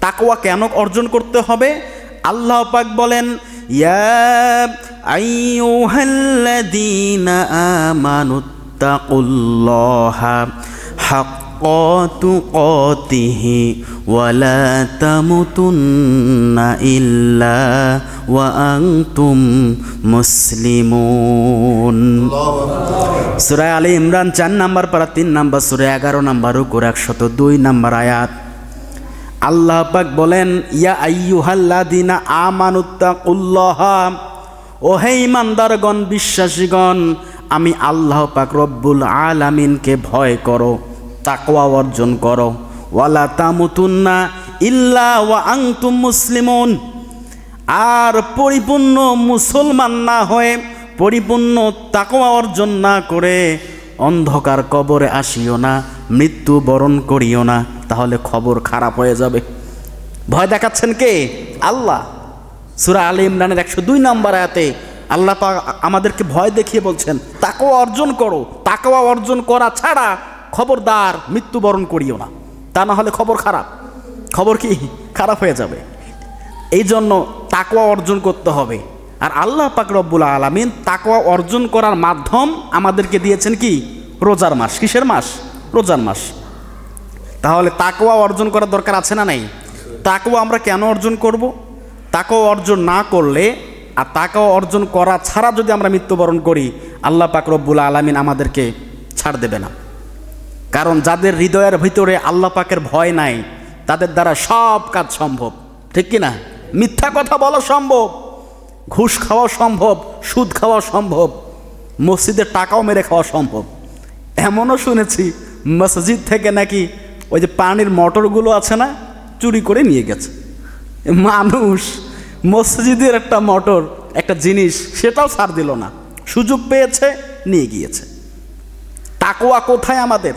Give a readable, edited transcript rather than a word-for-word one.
তাকওয়া কেন অর্জন করতে হবে? আল্লাহ পাক বলেন, ইয়া আইয়ুহাল্লাযীনা আমানুত্তাকুল্লাহা হাক্কা তুকাতিহি ওয়া লা তামুতুন্না ইল্লা ওয়া আনতুম মুসলিমুন। সূরা আলে ইমরান 4 নম্বর পারা 3 নম্বর সূরা 11 নম্বর রুকুর 102 নম্বর আয়াত। আল্লাহ পাক বলেন, ইয়া আইয়ুহাল্লাযীনা আমানুত্তাকুল্লাহা, ও হে ঈমানদারগণ, বিশ্বাসীগণ, আমি আল্লাহ পাক রব্বুল আলামিনকে ভয় করো, তাকওয়া অর্জন করো। ওয়ালা তামুতুন্না ইল্লা ওয়া আনতুম মুসলিমুন, আর পরিপূর্ণ মুসলমান না হয়ে, পরিপূর্ণ তাকওয়া অর্জন না করে অন্ধকার কবরে আসিও না, মৃত্যু বরণ করিও না, তাহলে খবর খারাপ হয়ে যাবে। ভয় দেখাচ্ছেন কে? আল্লাহ। সূরা আলে ইমরানের 102 নম্বর আয়াতে আল্লাহ পাক আমাদেরকে ভয় দেখিয়ে বলছেন, তাকওয়া অর্জন করো, তাকওয়া অর্জন করা ছাড়া খবরদার মৃত্যুবরণ করিও না, তা না হলে খবর খারাপ, খবর কি খারাপ হয়ে যাবে। এই জন্য তাকওয়া অর্জন করতে হবে। আর আল্লাহ পাক রব্বুল আলামিন তাকওয়া অর্জন করার মাধ্যম আমাদেরকে দিয়েছেন কি? রোজার মাস। কিসের মাস? রোজার মাস। তাহলে তাকওয়া অর্জন করার দরকার আছে না নাই? তাকওয়া আমরা কেন অর্জন করব? তাকওয়া অর্জন না করলে, আর তাকওয়া অর্জন করা ছাড়া যদি আমরা মৃত্যুবরণ করি, আল্লাহ পাক রব্বুল আলামিন আমাদেরকে ছাড় দেবে না। কারণ যাদের হৃদয়ের ভিতরে আল্লাহ পাকের ভয় নাই, তাদের দ্বারা সব কাজ সম্ভব, ঠিক কি না? মিথ্যা কথা বলা সম্ভব, ঘুষ খাওয়া সম্ভব, সুদ খাওয়া সম্ভব, মসজিদের টাকাও মেরে খাওয়া সম্ভব। এমনও শুনেছি মসজিদ থেকে নাকি ওই যে পানির মোটরগুলো আছে না, চুরি করে নিয়ে গেছে মানুষ। মসজিদের একটা মোটর, একটা জিনিস, সেটাও ছাড় দিল না, সুযোগ পেয়েছে নিয়ে গিয়েছে। তাকওয়া কোথায় আমাদের?